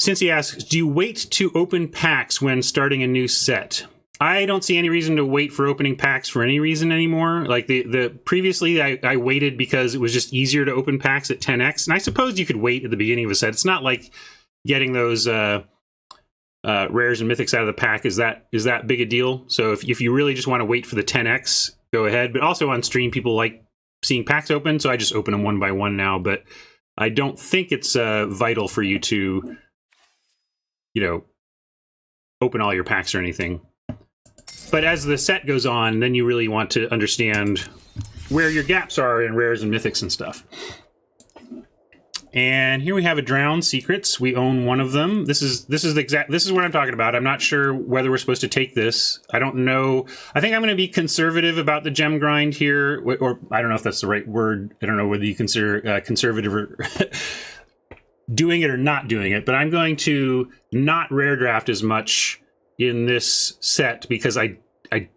Since he asks, do you wait to open packs when starting a new set? I don't see any reason to wait for opening packs for any reason anymore. Like previously I waited because it was just easier to open packs at 10x. And I suppose you could wait at the beginning of a set. It's not like getting those rares and mythics out of the pack is that big a deal. So if you really just want to wait for the 10x, go ahead. But also on stream, people like seeing packs open, so I just open them one by one now. But I don't think it's vital for you to, open all your packs or anything. But as the set goes on, then you really want to understand where your gaps are in rares and mythics and stuff. And here we have a Drowned Secrets. We own one of them. This is what I'm talking about. I'm not sure whether we're supposed to take this. I don't know. I think I'm going to be conservative about the gem grind here, or I don't know if that's the right word. I don't know whether you consider conservative or doing it or not doing it. But I'm going to not rare draft as much in this set because I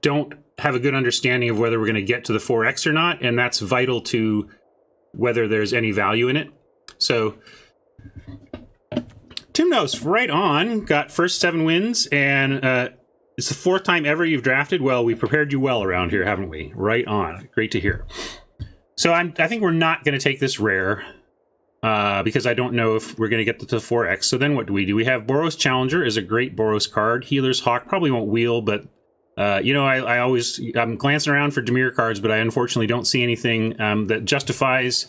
don't have a good understanding of whether we're going to get to the 4x or not, and that's vital to whether there's any value in it. So Timnos, right on, got first 7 wins, and it's the 4th time ever you've drafted. Well, we prepared you well around here, haven't we? Right on. Great to hear. So I think we're not going to take this rare because I don't know if we're going to get to the 4x. So then what do? We have Boros Challenger is a great Boros card. Healer's Hawk probably won't wheel, but I'm glancing around for Dimir cards, but I unfortunately don't see anything that justifies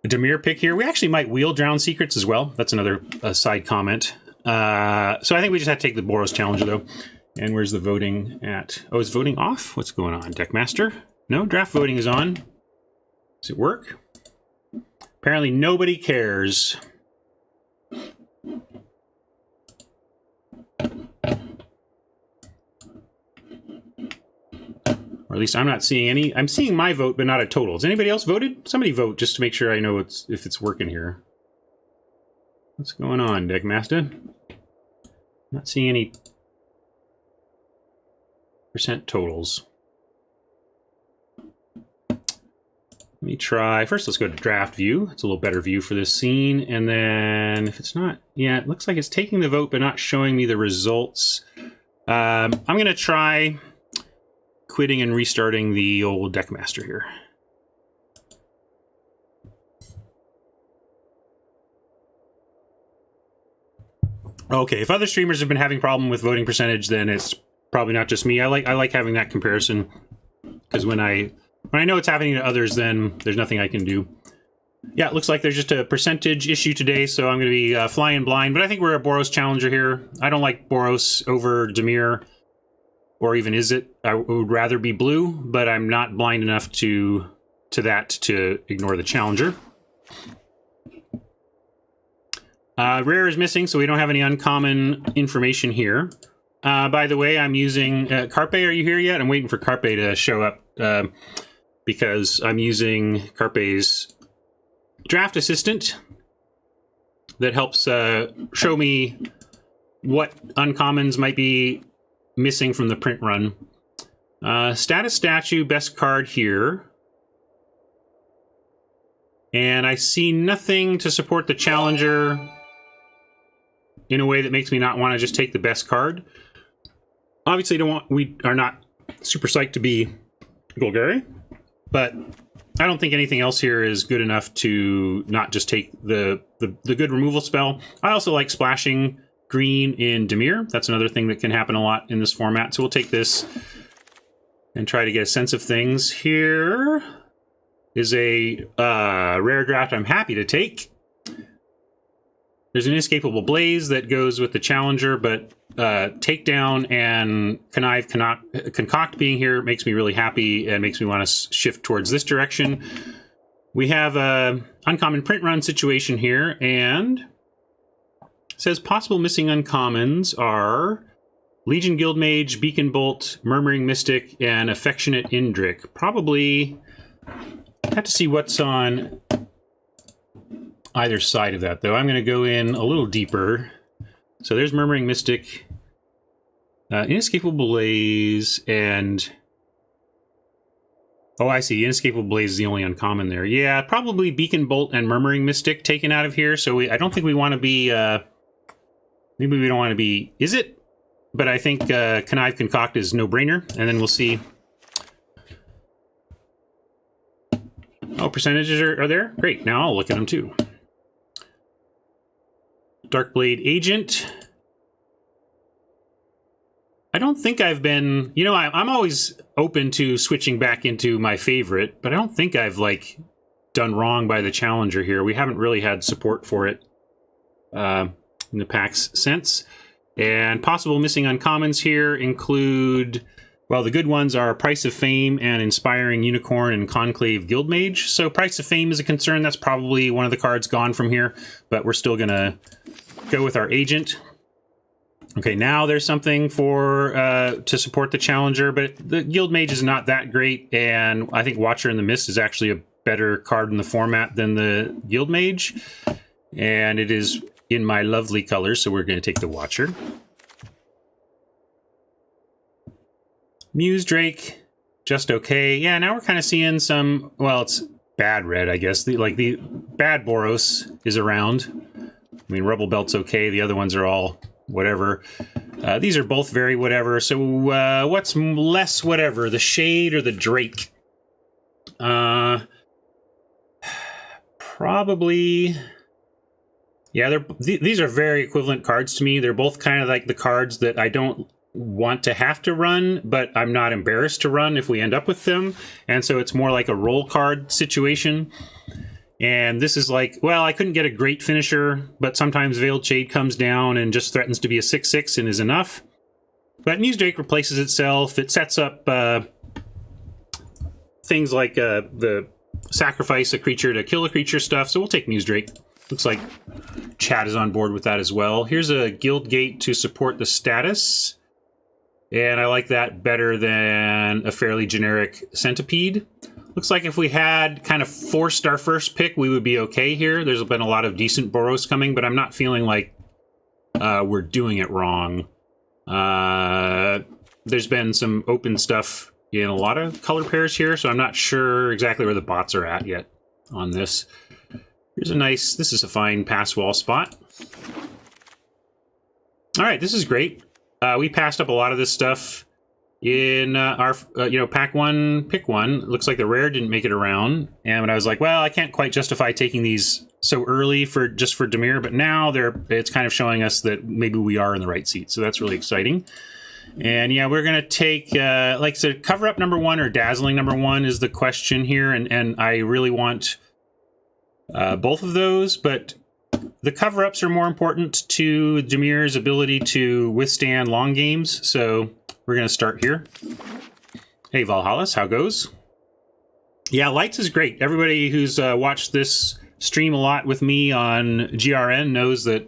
a Dimir pick here. We actually might wheel Drowned Secrets as well. That's another side comment. So I think we just have to take the Boros Challenger, though. And where's the voting at? Oh, is voting off? What's going on? Deckmaster? No, draft voting is on. Does it work? Apparently nobody cares. Or at least I'm not seeing any. I'm seeing my vote, but not a total. Has anybody else voted? Somebody vote just to make sure I know if it's working here. What's going on, Deckmaster? Not seeing any percent totals. Let me try. First, let's go to draft view. It's a little better view for this scene. And then if it's not, yeah, it looks like it's taking the vote, but not showing me the results. I'm going to try quitting and restarting the old Deckmaster here. Okay, if other streamers have been having problem with voting percentage, then it's probably not just me. I like having that comparison because when I know it's happening to others, then there's nothing I can do. Yeah, it looks like there's just a percentage issue today, so I'm going to be flying blind. But I think we're a Boros Challenger here. I don't like Boros over Dimir. Or even is it? I would rather be blue, but I'm not blind enough to that to ignore the Challenger. Rare is missing, so we don't have any uncommon information here. By the way, I'm using... Carpe, are you here yet? I'm waiting for Carpe to show up because I'm using Carpe's draft assistant that helps show me what uncommons might be missing from the print run. Status Statue, best card here. And I see nothing to support the Challenger in a way that makes me not want to just take the best card. Obviously, we are not super psyched to be Golgari, but I don't think anything else here is good enough to not just take the good removal spell. I also like splashing green in Dimir. That's another thing that can happen a lot in this format. So we'll take this and try to get a sense of things. Here is a rare draft I'm happy to take. There's an Inescapable Blaze that goes with the Challenger, but Takedown and Concoct being here makes me really happy and makes me want to shift towards this direction. We have a uncommon print run situation here, and says possible missing uncommons are Legion Guildmage, Beacon Bolt, Murmuring Mystic, and Affectionate Indrik. Probably have to see what's on either side of that, though. I'm going to go in a little deeper. So there's Murmuring Mystic, Inescapable Blaze, and... Oh, I see. Inescapable Blaze is the only uncommon there. Yeah, probably Beacon Bolt and Murmuring Mystic taken out of here. So I don't think we want to be maybe we don't want to be... Is it? But I think Connive Concoct is no-brainer, and then we'll see. Oh, percentages are there? Great, now I'll look at them too. Darkblade Agent. I don't think I've been... You know, I'm always open to switching back into my favorite, but I don't think I've, like, done wrong by the Challenger here. We haven't really had support for it in the packs since. And possible missing uncommons here include, well, the good ones are Price of Fame and Inspiring Unicorn and Conclave Guildmage. So Price of Fame is a concern. That's probably one of the cards gone from here, but we're still going to go with our Agent. Okay, now there's something for to support the Challenger, but the Guildmage is not that great, and I think Watcher in the Mist is actually a better card in the format than the Guildmage, and it is in my lovely colors, so we're going to take the Watcher. Muse Drake, just okay. Yeah, now we're kind of seeing some, well, it's bad red, I guess. The bad Boros is around. I mean, Rubble Belt's okay. The other ones are all whatever. These are both very whatever. So what's less whatever, the Shade or the Drake? Probably... Yeah, these are very equivalent cards to me. They're both kind of like the cards that I don't want to have to run, but I'm not embarrassed to run if we end up with them. And so it's more like a roll card situation. And this is like, well, I couldn't get a great finisher, but sometimes Veiled Shade comes down and just threatens to be a 6/6 and is enough. But Muse Drake replaces itself. It sets up things like the sacrifice a creature to kill a creature stuff. So we'll take Muse Drake. Looks like Chad is on board with that as well. Here's a Guild Gate to support the status. And I like that better than a fairly generic Centipede. Looks like if we had kind of forced our first pick, we would be okay here. There's been a lot of decent Boros coming, but I'm not feeling like we're doing it wrong. There's been some open stuff in a lot of color pairs here, so I'm not sure exactly where the bots are at yet on this. Here's a nice, this is a fine pass wall spot. All right, this is great. We passed up a lot of this stuff in our, pack one, pick one. It looks like the rare didn't make it around. And when I was like, well, I can't quite justify taking these so early just for Dimir, but now it's kind of showing us that maybe we are in the right seat. So that's really exciting. And yeah, we're going to take, like I said, cover up number one or dazzling number one is the question here. And I really want both of those, but the cover-ups are more important to Dimir's ability to withstand long games, so we're going to start here. Hey, Valhallas, how goes? Yeah, Lights is great. Everybody who's watched this stream a lot with me on GRN knows that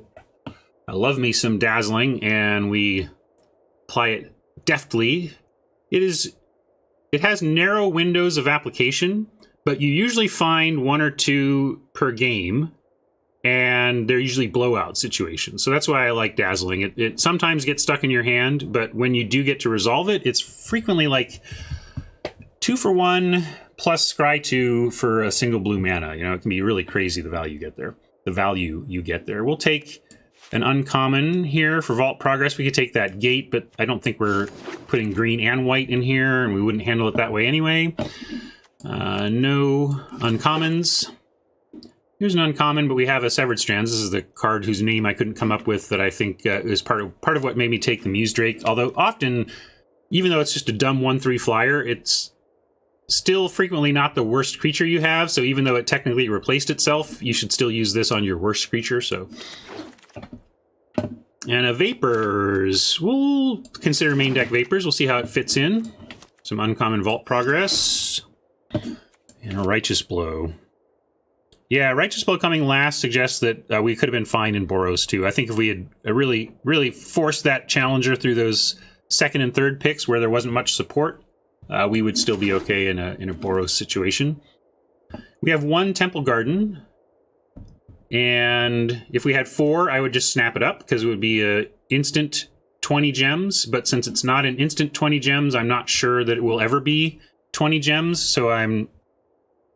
I love me some dazzling, and we apply it deftly. It has narrow windows of application, but you usually find one or two per game, and they're usually blowout situations. So that's why I like dazzling. It sometimes gets stuck in your hand, but when you do get to resolve it, it's frequently like 2 for 1 plus scry 2 for a single blue mana. You know, it can be really crazy the value you get there. We'll take an uncommon here for Vault Progress. We could take that Gate, but I don't think we're putting green and white in here, and we wouldn't handle it that way anyway. No uncommons. Here's an uncommon, but we have a Severed Strands. This is the card whose name I couldn't come up with that I think is part of what made me take the Muse Drake. Although often, even though it's just a dumb 1/3 flyer, it's still frequently not the worst creature you have. So even though it technically replaced itself, you should still use this on your worst creature. So, and a Vapors. We'll consider main deck Vapors. We'll see how it fits in. Some uncommon Vault Progress. And a Righteous Blow. Yeah, Righteous Blow coming last suggests that we could have been fine in Boros too. I think if we had really forced that Challenger through those second and third picks where there wasn't much support, we would still be okay in a Boros situation. We have 1 Temple Garden, and if we had 4, I would just snap it up because it would be a instant 20 gems. But since it's not an instant 20 gems, I'm not sure that it will ever be 20 gems. So I'm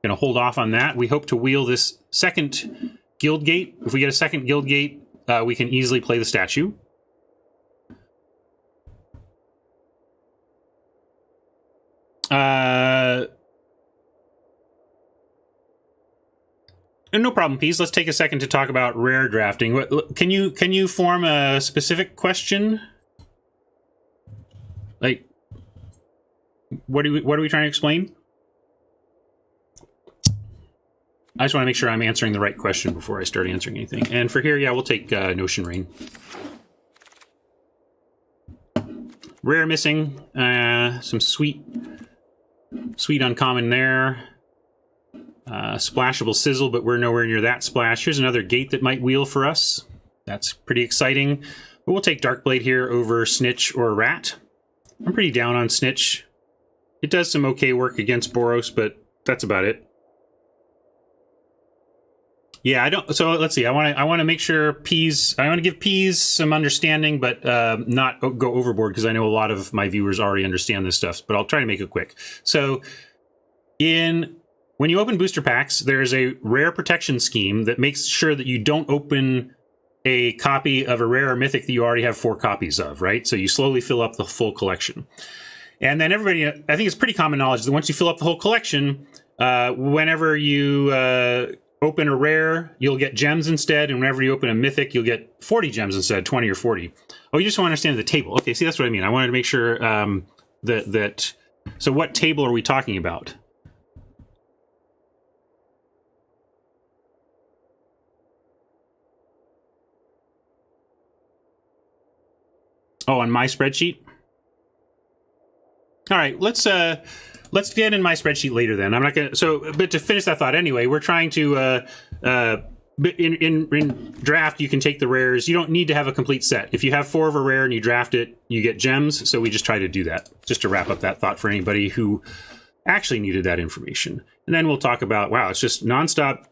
going to hold off on that. We hope to wheel this second Guild Gate. If we get a second Guild Gate, we can easily play the statue. No problem, Peas. Let's take a second to talk about rare drafting. Can you form a specific question? Like, what are we trying to explain? I just want to make sure I'm answering the right question before I start answering anything. And for here, yeah, we'll take Notion Rain. Rare missing. Some sweet uncommon there. Splashable Sizzle, but we're nowhere near that splash. Here's another gate that might wheel for us. That's pretty exciting. But we'll take Darkblade here over Snitch or Rat. I'm pretty down on Snitch. It does some okay work against Boros, but that's about it. Yeah, I don't. So let's see. I want to make sure Peas. I want to give Peas some understanding, but not go overboard because I know a lot of my viewers already understand this stuff. But I'll try to make it quick. So when you open booster packs, there's a rare protection scheme that makes sure that you don't open a copy of a rare or mythic that you already have 4 copies of, right? So you slowly fill up the full collection. And then everybody, I think it's pretty common knowledge that once you fill up the whole collection, whenever you open a rare, you'll get gems instead. And whenever you open a mythic, you'll get 40 gems instead, 20 or 40. Oh, you just want to understand the table. Okay, see, that's what I mean. I wanted to make sure that... So what table are we talking about? Oh, on my spreadsheet? All right, let's get in my spreadsheet later then. I'm not gonna. So, but to finish that thought anyway, we're trying to in draft. You can take the rares. You don't need to have a complete set. If you have 4 of a rare and you draft it, you get gems. So we just try to do that. Just to wrap up that thought for anybody who actually needed that information. And then we'll talk about it's just nonstop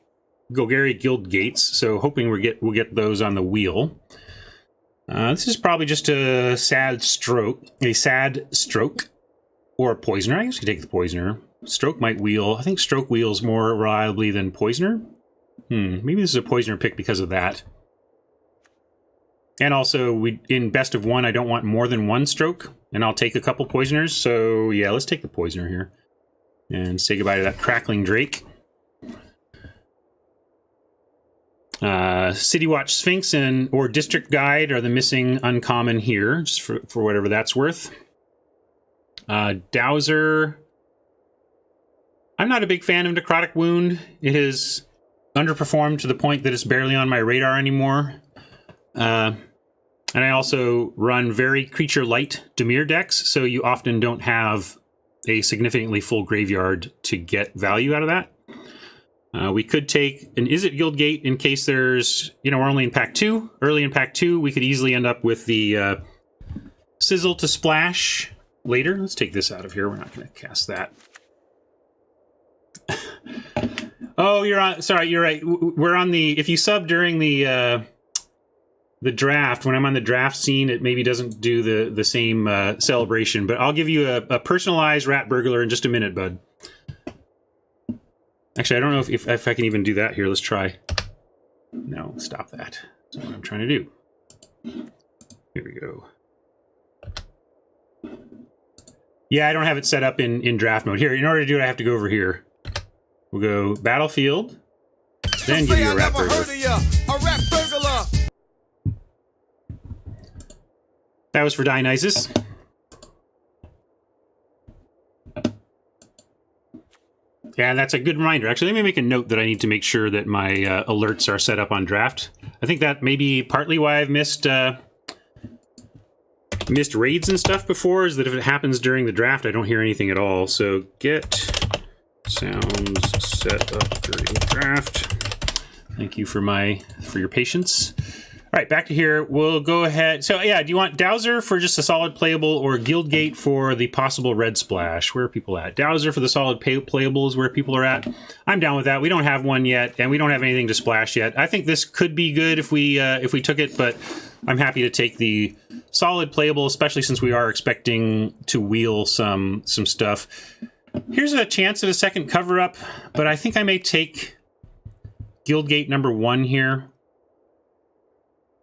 Golgari guild gates. So hoping we'll get those on the wheel. This is probably just a sad stroke. Or a Poisoner. I guess we take the Poisoner. Stroke might wheel. I think Stroke wheels more reliably than Poisoner. Maybe this is a Poisoner pick because of that. And also, in best of 1, I don't want more than 1 Stroke. And I'll take a couple Poisoners. So, yeah, let's take the Poisoner here. And say goodbye to that Crackling Drake. City Watch Sphinx or District Guide are the missing uncommon here, just for whatever that's worth. Dowser. I'm not a big fan of Necrotic Wound. It has underperformed to the point that it's barely on my radar anymore. And I also run very creature light Dimir decks, so you often don't have a significantly full graveyard to get value out of that. We could take an Izzet Guildgate in case there's, we're only in pack 2. Early in pack 2, we could easily end up with the Sizzle to Splash later. Let's take this out of here. We're not going to cast that. Oh, you're on. Sorry, you're right. We're on the. If you sub during the draft, when I'm on the draft scene, it maybe doesn't do the same celebration. But I'll give you a personalized Rat Burglar in just a minute, bud. Actually, I don't know if I can even do that here. Let's try. No, stop that. That's not what I'm trying to do. Here we go. Yeah, I don't have it set up in draft mode. Here, in order to do it, I have to go over here. We'll go Battlefield, then give you a Rat Burglar. That was for Dionysus. Yeah, that's a good reminder. Actually, let me make a note that I need to make sure that my alerts are set up on draft. I think that may be partly why I've missed raids and stuff before, is that if it happens during the draft, I don't hear anything at all. So get sounds set up during draft. Thank you for your patience. All right, back to here. We'll go ahead. So yeah, do you want Dowser for just a solid playable or Guildgate for the possible red splash? Where are people at? Dowser for the solid playable is where people are at. I'm down with that. We don't have one yet, and we don't have anything to splash yet. I think this could be good if we took it, but I'm happy to take the solid playable, especially since we are expecting to wheel some stuff. Here's a chance at a second cover-up, but I think I may take Guildgate number 1 here.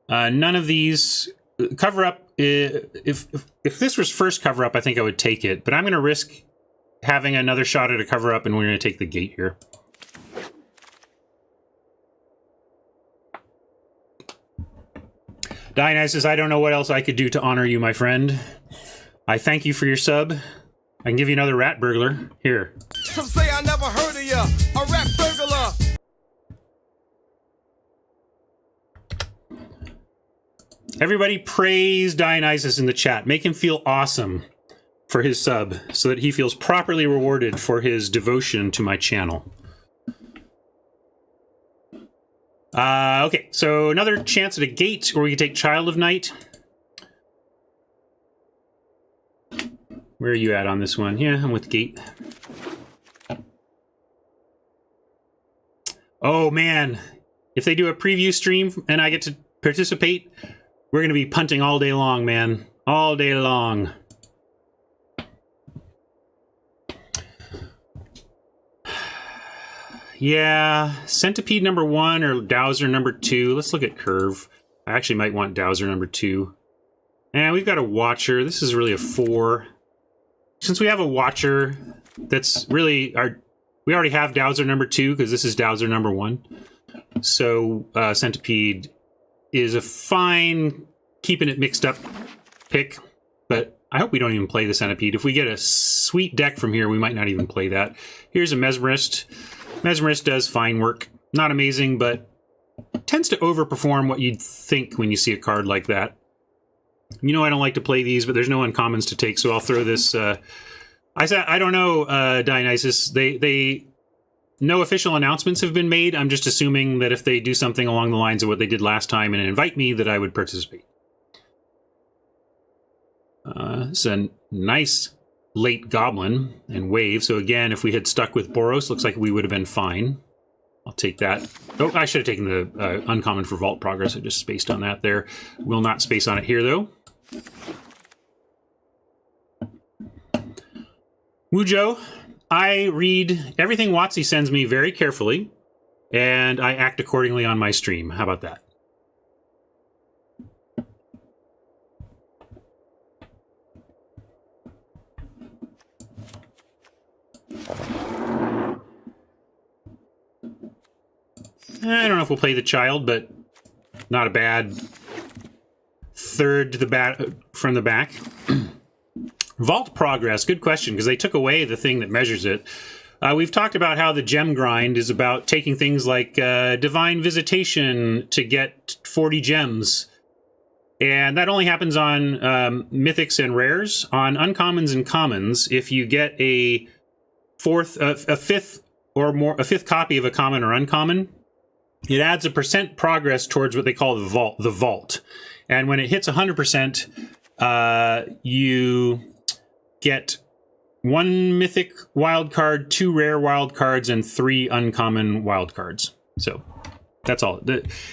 None of these cover-up. If this was first cover-up, I think I would take it, but I'm going to risk having another shot at a cover-up, and we're going to take the gate here. Dionysus, I don't know what else I could do to honor you, my friend. I thank you for your sub. I can give you another rat burglar. Here. Some say I never heard of ya, a rat burglar. Everybody praise Dionysus in the chat. Make him feel awesome for his sub, so that he feels properly rewarded for his devotion to my channel. Okay, so another chance at a gate, where we can take Child of Night. Where are you at on this one? Yeah, I'm with gate. Oh man, if they do a preview stream and I get to participate, we're going to be punting all day long, man. All day long. Yeah, Centipede number 1 or Dowser number 2. Let's look at Curve. I actually might want Dowser number 2. And we've got a Watcher. This is really a 4. Since we have a Watcher, that's really our... We already have Dowser number 2, because this is Dowser number 1. So, Centipede is a fine, keeping it mixed up pick. But I hope we don't even play the Centipede. If we get a sweet deck from here, we might not even play that. Here's a Mesmerist. Mesmerist does fine work. Not amazing, but tends to overperform what you'd think when you see a card like that. You know I don't like to play these, but there's no uncommons to take, so I'll throw this... I don't know, Dionysus. No official announcements have been made. I'm just assuming that if they do something along the lines of what they did last time and invite me, that I would participate. It's a nice late Goblin and Wave. So again, if we had stuck with Boros, looks like we would have been fine. I'll take that. Oh, I should have taken the uncommon for Vault Progress. I just spaced on that there. Will not space on it here, though. Wujo, I read everything WotC sends me very carefully, and I act accordingly on my stream. How about that? I don't know if we'll play the Child, but not a bad third to the from the back. Vault Progress, good question, because they took away the thing that measures it. We've talked about how the gem grind is about taking things like Divine Visitation to get 40 gems. And that only happens on mythics and rares. On uncommons and commons, if you get a fifth copy of a common or uncommon, it adds a % progress towards what they call the vault. And when it hits 100%, you get 1 mythic wildcard, 2 rare wildcards, and 3 uncommon wildcards. So that's all.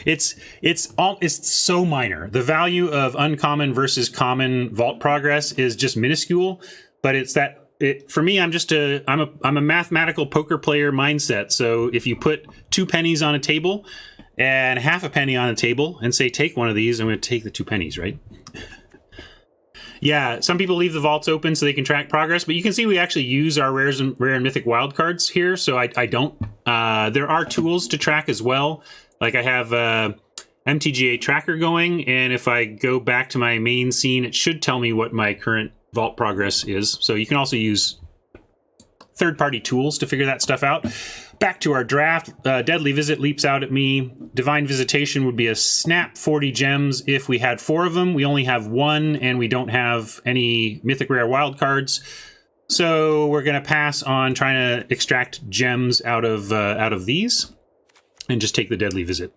It's so minor. The value of uncommon versus common vault progress is just minuscule, but it's that. For me, I'm a mathematical poker player mindset. So if you put 2 pennies on a table and half a penny on a table and say, take one of these, I'm going to take the 2 pennies, right? Yeah, some people leave the vaults open so they can track progress, but you can see we actually use our rare and mythic wildcards here, so I don't. There are tools to track as well. Like I have MTGA tracker going, and if I go back to my main scene, it should tell me what my current vault progress is. So you can also use third-party tools to figure that stuff out. Back to our draft, Deadly Visit leaps out at me. Divine Visitation would be a snap 40 gems if we had 4 of them. We only have 1, and we don't have any mythic rare wildcards. So we're going to pass on trying to extract gems out of these and just take the Deadly Visit.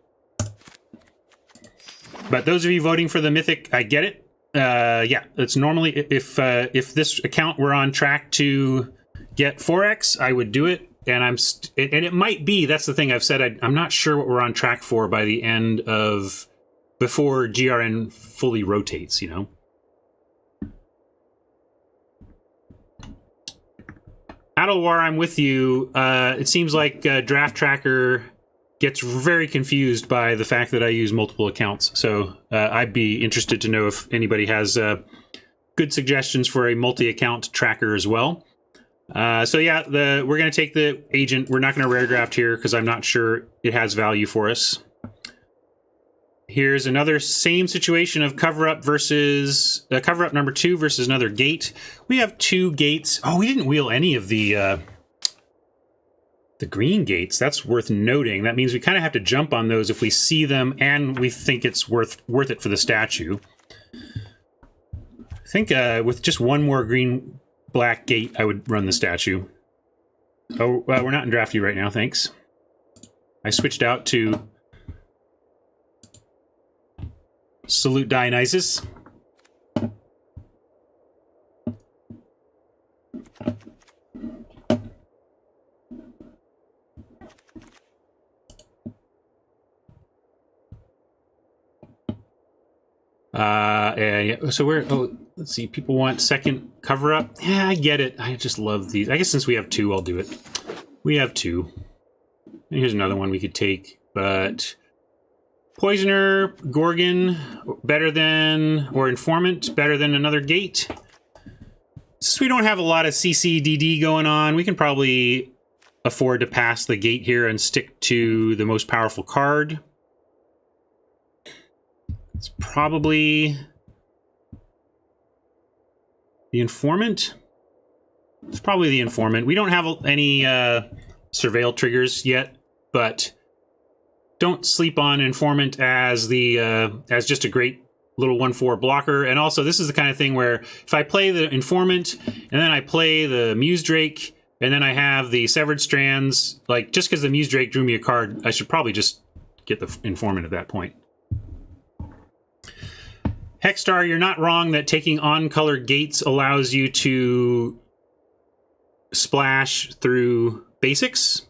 But those of you voting for the mythic, I get it. Yeah, it's normally, if this account were on track to get 4x, I would do it. And and it might be, that's the thing I've said, I'm not sure what we're on track for by the end of, before GRN fully rotates, you know? Adalwar, I'm with you. It seems like Draft Tracker gets very confused by the fact that I use multiple accounts. So I'd be interested to know if anybody has good suggestions for a multi-account tracker as well. So yeah, we're going to take the agent. We're not going to rare draft here because I'm not sure it has value for us. Here's another same situation of cover up versus cover up number 2 versus another gate. We have 2 gates. Oh, we didn't wheel any of the green gates. That's worth noting. That means we kind of have to jump on those if we see them and we think it's worth it for the statue. I think with just one more green-black gate, I would run the statue. Oh, we're not in draft view right now, thanks. I switched out to Salute Dionysus. So we're, let's see, people want second cover up. Yeah, I get it. I just love these. I guess since we have 2, I'll do it. We have 2. And here's another one we could take, but Poisoner, Gorgon, better than, or Informant, better than another gate. Since we don't have a lot of CCDD going on, we can probably afford to pass the gate here and stick to the most powerful card. It's probably the Informant. It's probably the Informant. We don't have any Surveil triggers yet, but don't sleep on Informant as the as just a great little 1/4 blocker. And also, this is the kind of thing where if I play the Informant and then I play the Muse Drake and then I have the Severed Strands, like just because the Muse Drake drew me a card, I should probably just get the Informant at that point. Hexstar, you're not wrong that taking on-color gates allows you to splash through basics.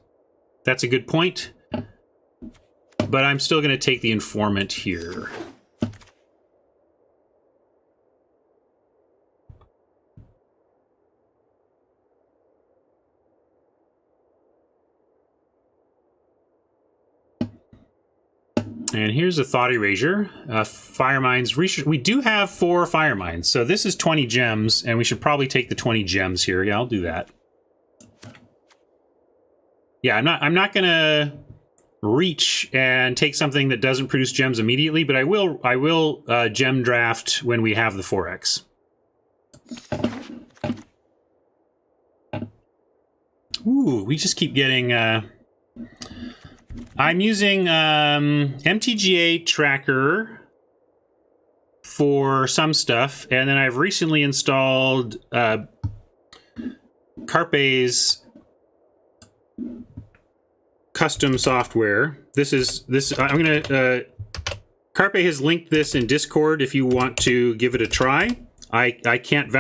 That's a good point. But I'm still going to take the Informant here. And here's a Thought Erasure. Fire Mines. We do have 4 Fire Mines, so this is 20 gems, and we should probably take the 20 gems here. Yeah, I'll do that. Yeah, I'm not gonna reach and take something that doesn't produce gems immediately, but I will gem draft when we have the 4X. Ooh, we just keep getting. I'm using MTGA Tracker for some stuff, and then I've recently installed Carpe's custom software. I'm gonna Carpe has linked this in Discord if you want to give it a try. I can't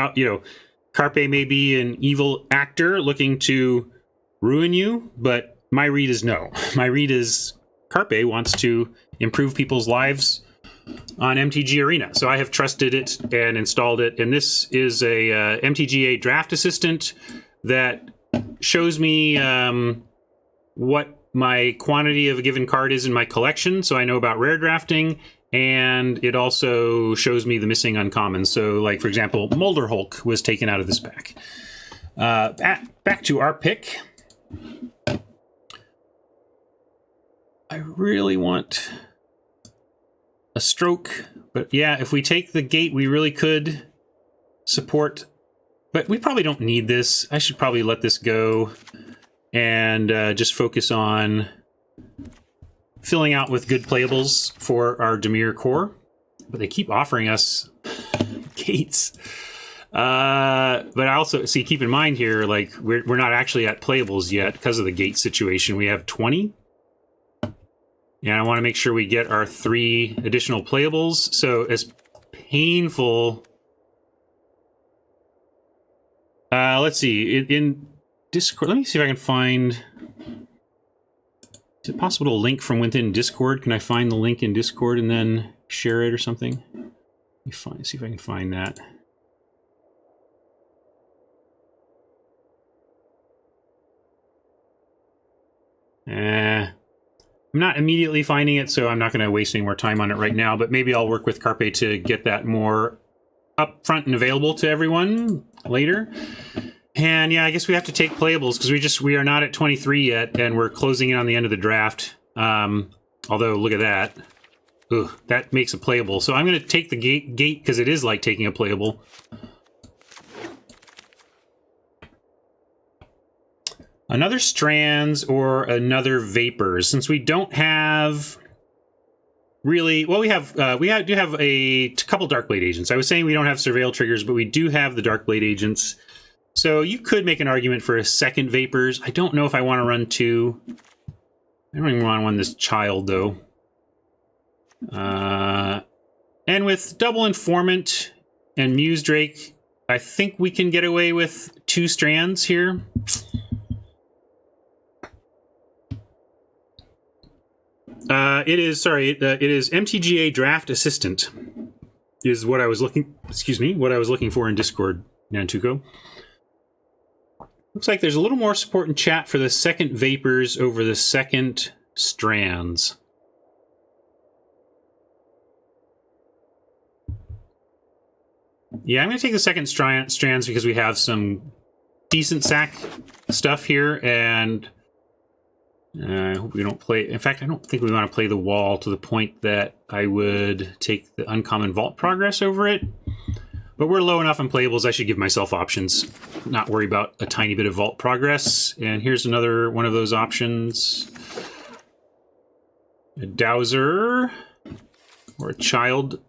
Carpe may be an evil actor looking to ruin you, but my read is no. My read is Carpe wants to improve people's lives on MTG Arena. So I have trusted it and installed it. And this is a MTGA draft assistant that shows me what my quantity of a given card is in my collection. So I know about rare drafting. And it also shows me the missing uncommons. So like, for example, Molder Hulk was taken out of this pack. Back to our pick. I really want a stroke, but yeah, if we take the gate, we really could support, but we probably don't need this. I should probably let this go and just focus on filling out with good playables for our Dimir core, but they keep offering us gates. But I also, see, keep in mind here, like, we're not actually at playables yet because of the gate situation. We have 20. And I want to make sure we get our 3 additional playables. So as painful. Let's see. In Discord, let me see if I can find. Is it possible to link from within Discord? Can I find the link in Discord and then share it or something? Let me see if I can find that. I'm not immediately finding it, so I'm not going to waste any more time on it right now, but maybe I'll work with Carpe to get that more upfront and available to everyone later. And yeah, I guess we have to take playables because we are not at 23 yet, and we're closing in on the end of the draft. Although, look at that. Ugh, that makes a playable. So I'm going to take the gate because it is like taking a playable. Another Strands or another Vapors. Since we don't have really, well, we do have a couple Darkblade agents. I was saying we don't have Surveil triggers, but we do have the Darkblade agents. So you could make an argument for a second Vapors. I don't know if I want to run two. I don't even want to run this Child, though. And with Double Informant and Muse Drake, I think we can get away with 2 Strands here. It is MTGA Draft Assistant is what I was looking, what I was looking for in Discord, Nantuko. Looks like there's a little more support in chat for the second Vapors over the second Strands. Yeah, I'm going to take the second Strands because we have some decent sack stuff here, and I hope we don't play... In fact, I don't think we want to play the wall to the point that I would take the Uncommon Vault Progress over it. But we're low enough in playables, I should give myself options. Not worry about a tiny bit of Vault Progress. And here's another one of those options. A Dowser. Or a Child.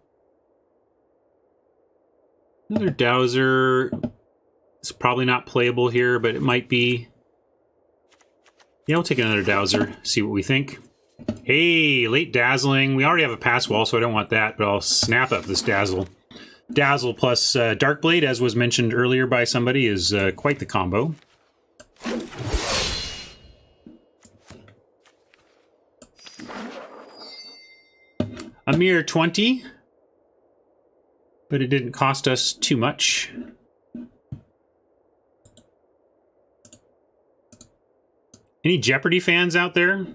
Another Dowser. It's probably not playable here, but it might be. Yeah, we'll take another Dowser, see what we think. Hey, late Dazzling. We already have a pass wall, so I don't want that, but I'll snap up this Dazzle. Dazzle plus Darkblade, as was mentioned earlier by somebody, is quite the combo. A mere 20, but it didn't cost us too much. Any Jeopardy fans out there?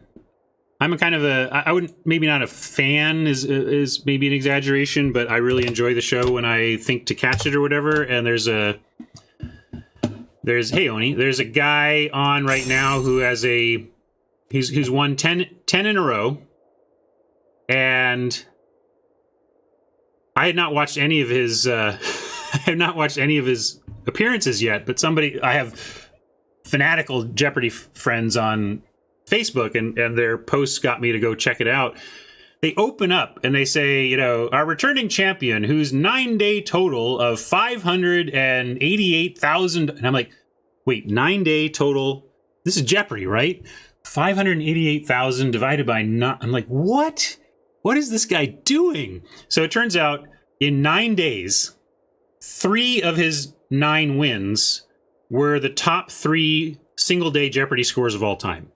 I'm a kind of a, I wouldn't, maybe not a fan is maybe an exaggeration, but I really enjoy the show when I think to catch it or whatever. And hey Oni, there's a guy on right now who has who's won 10 in a row. And I had not watched any of his, I have not watched any of his appearances yet, but I have fanatical Jeopardy friends on Facebook, and their posts got me to go check it out. They open up and they say, you know, our returning champion, whose 9-day total of 588,000, and I'm like, wait, 9-day total? This is Jeopardy, right? 588,000 divided by 9. I'm like, what? What is this guy doing? So it turns out in 9 days, 3 of his 9 wins were the top 3 single-day Jeopardy scores of all time.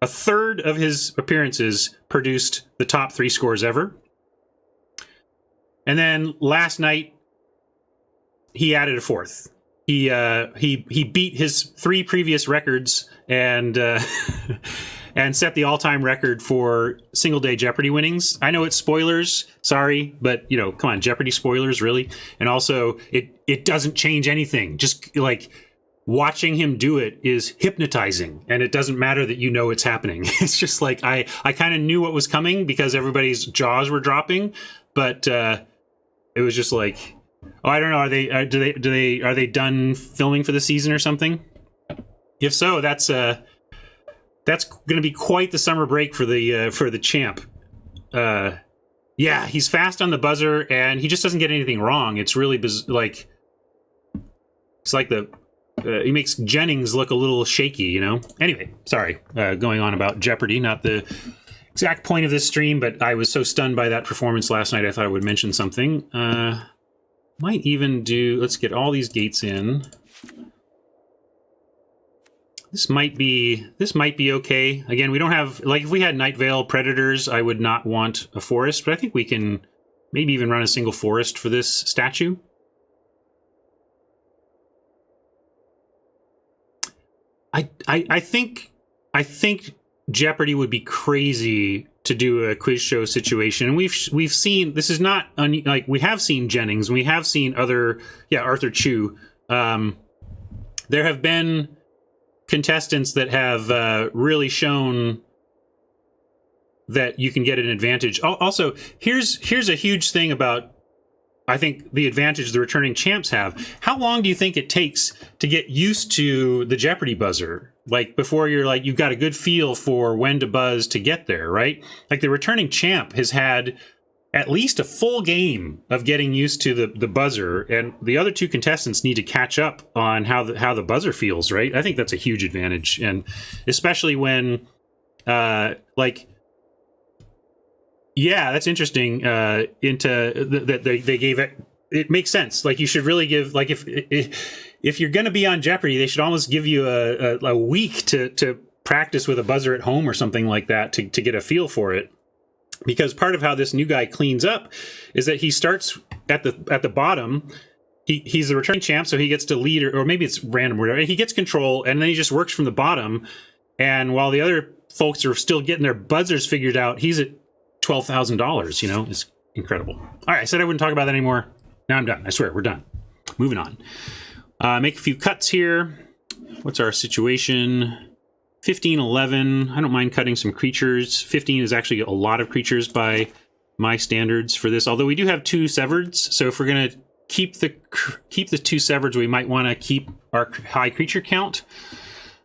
A third of his appearances produced the top 3 scores ever. And then last night, he added a 4th. He beat his 3 previous records and and set the all-time record for single-day Jeopardy winnings. I know it's spoilers, sorry, but, you know, come on, Jeopardy spoilers, really? And also, it doesn't change anything. Just, like, watching him do it is hypnotizing, and it doesn't matter that you know it's happening. It's just like, I kind of knew what was coming because everybody's jaws were dropping, but it was just like, oh, I don't know, are they done filming for the season or something? If so, that's going to be quite the summer break for the champ. Yeah, he's fast on the buzzer, and he just doesn't get anything wrong. It's really it's like he makes Jennings look a little shaky, you know? Anyway, sorry, going on about Jeopardy, not the exact point of this stream, but I was so stunned by that performance last night, I thought I would mention something. Might even let's get all these gates in. This might be okay. Again, we don't have, like, if we had Night Vale Predators, I would not want a forest, but I think we can maybe even run a single forest for this statue. I think Jeopardy would be crazy to do a quiz show situation, and we've seen, this is not like, we have seen Jennings, we have seen other, Arthur Chu There have been contestants that have really shown that you can get an advantage. Also, here's a huge thing about, I think, the advantage the returning champs have. How long do you think it takes to get used to the Jeopardy buzzer? Like, before you're like, you've got a good feel for when to buzz to get there, right? Like, the returning champ has had at least a full game of getting used to the buzzer, and the other two contestants need to catch up on how the buzzer feels, right? I think that's a huge advantage, and especially when, like, yeah, that's interesting. That they gave it. It makes sense. Like, you should really give, like, if you're going to be on Jeopardy, they should almost give you a week to practice with a buzzer at home or something like that to get a feel for it. Because part of how this new guy cleans up is that he starts at the bottom. He's the returning champ, so he gets to lead, or maybe it's random, or whatever. He gets control, and then he just works from the bottom. And while the other folks are still getting their buzzers figured out, he's at $12,000. You know, it's incredible. All right, I said I wouldn't talk about that anymore. Now I'm done. I swear, we're done. Moving on. Make a few cuts here. What's our situation? 15, 11. I don't mind cutting some creatures. 15 is actually a lot of creatures by my standards for this. Although we do have 2 severeds, so if we're going to keep the 2 severeds, we might want to keep our high creature count.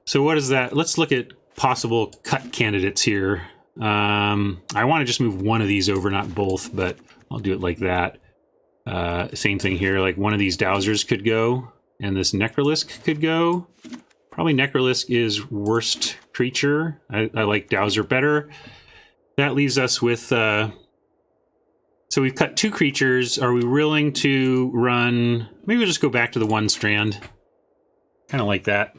So what is that? Let's look at possible cut candidates here. I want to just move one of these over, not both, but I'll do it like that. Same thing here. Like, one of these Dowsers could go, and this Necrolisk could go. Probably Necrolisk is worst creature. I like Dowser better. That leaves us with... so we've cut 2 creatures. Are we willing to run... Maybe we'll just go back to the 1 strand. Kind of like that.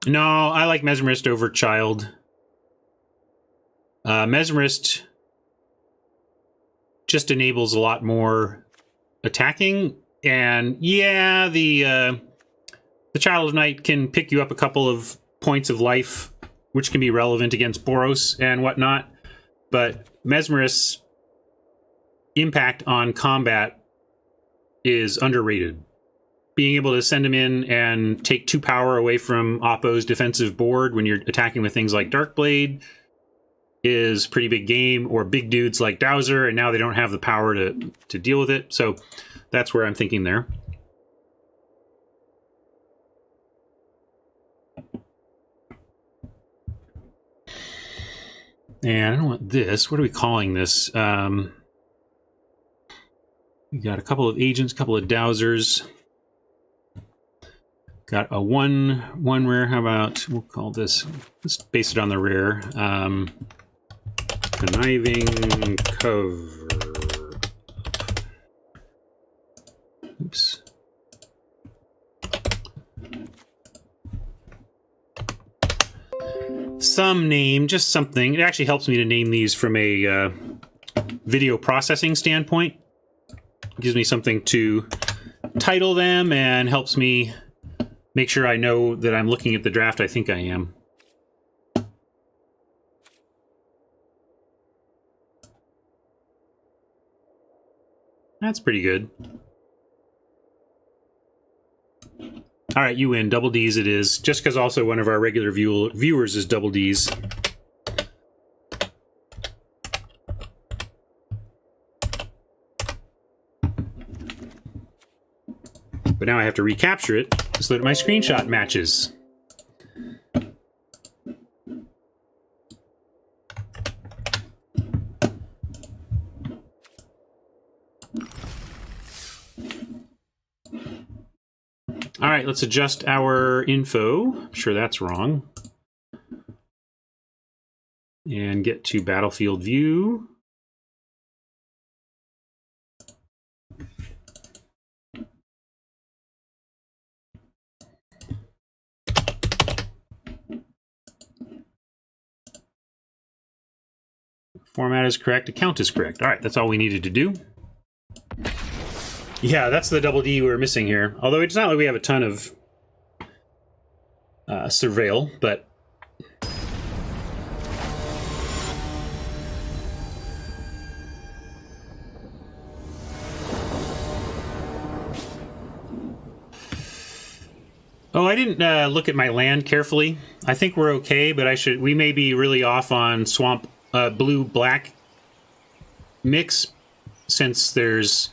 No, I like Mesmerist over Child. Mesmerist just enables a lot more attacking, and yeah, the Child of Night can pick you up a couple of points of life, which can be relevant against Boros and whatnot, but Mesmerist's impact on combat is underrated. Being able to send him in and take 2 power away from Oppo's defensive board when you're attacking with things like Darkblade is pretty big game, or big dudes like Dowser, and now they don't have the power to deal with it. So that's where I'm thinking there. And I don't want this. What are we calling this? We got a couple of agents, a couple of Dowsers. Got a one rare. How about, we'll call this, let's base it on the rare. Conniving cover. Oops. Some name, just something. It actually helps me to name these from a video processing standpoint. It gives me something to title them and helps me make sure I know that I'm looking at the draft I think I am. That's pretty good. All right, you win. Double D's it is. Just because also one of our regular viewers is Double D's. But now I have to recapture it so that my screenshot matches. All right, let's adjust our info. I'm sure that's wrong. And get to battlefield view. Format is correct, account is correct. All right, that's all we needed to do. Yeah, that's the Double D we're missing here. Although it's not like we have a ton of Surveil, but Oh, I didn't look at my land carefully. I think we're okay, but we may be really off on swamp blue-black mix, since there's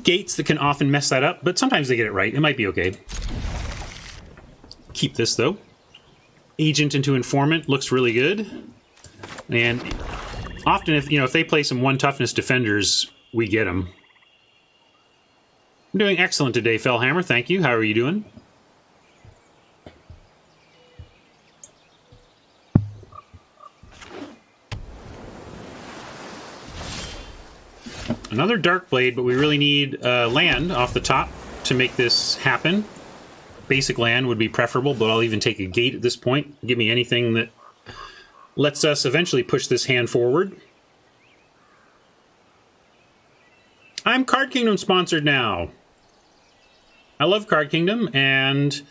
gates that can often mess that up, but sometimes they get it right. It might be okay. Keep this, though. Agent into informant looks really good. And often, if they play some 1 toughness defenders, we get them. I'm doing excellent today, Fellhammer. Thank you. How are you doing? Another Dark Blade, but we really need land off the top to make this happen. Basic land would be preferable, but I'll even take a gate at this point. Give me anything that lets us eventually push this hand forward. I'm Card Kingdom sponsored now. I love Card Kingdom, and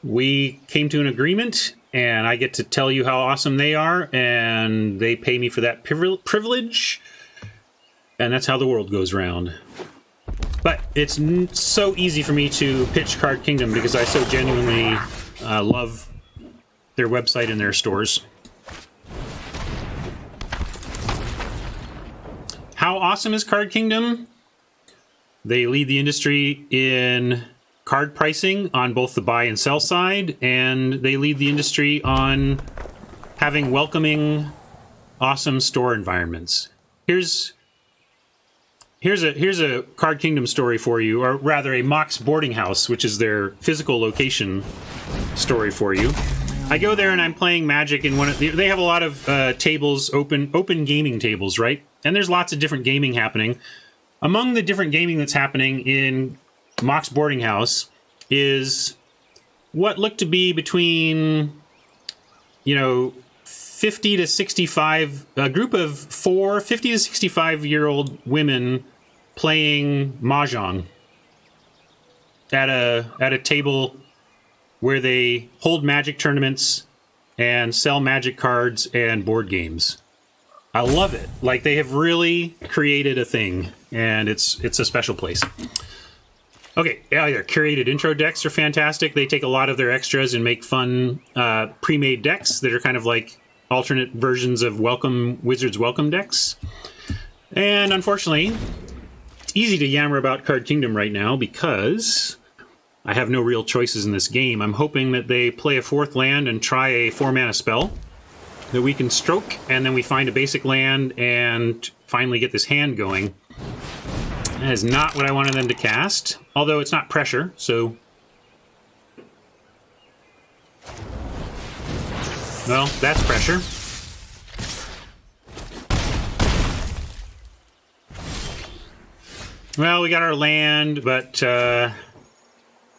we came to an agreement, and I get to tell you how awesome they are, and they pay me for that privilege. And that's how the world goes round. But it's so easy for me to pitch Card Kingdom because I so genuinely love their website and their stores. How awesome is Card Kingdom? They lead the industry in card pricing on both the buy and sell side, and they lead the industry on having welcoming, awesome store environments. Here's a Card Kingdom story for you, or rather a Mox boarding house, which is their physical location story for you. I go there and I'm playing Magic in they have a lot of tables, open gaming tables, right? And there's lots of different gaming happening. Among the different gaming that's happening in Mox boarding house is what looked to be between, 50 to 65, a group of 50 to 65-year-old women playing Mahjong at a table where they hold Magic tournaments and sell Magic cards and board games. I love it. Like, they have really created a thing, and it's a special place. Okay, yeah, their curated intro decks are fantastic. They take a lot of their extras and make fun pre-made decks that are kind of like alternate versions of Wizards Welcome decks. And unfortunately, it's easy to yammer about Card Kingdom right now because I have no real choices in this game. I'm hoping that they play a 4th land and try a 4-mana spell that we can stroke, and then we find a basic land and finally get this hand going. That is not what I wanted them to cast, although it's not pressure, so... Well, that's pressure. Well, we got our land, but it's a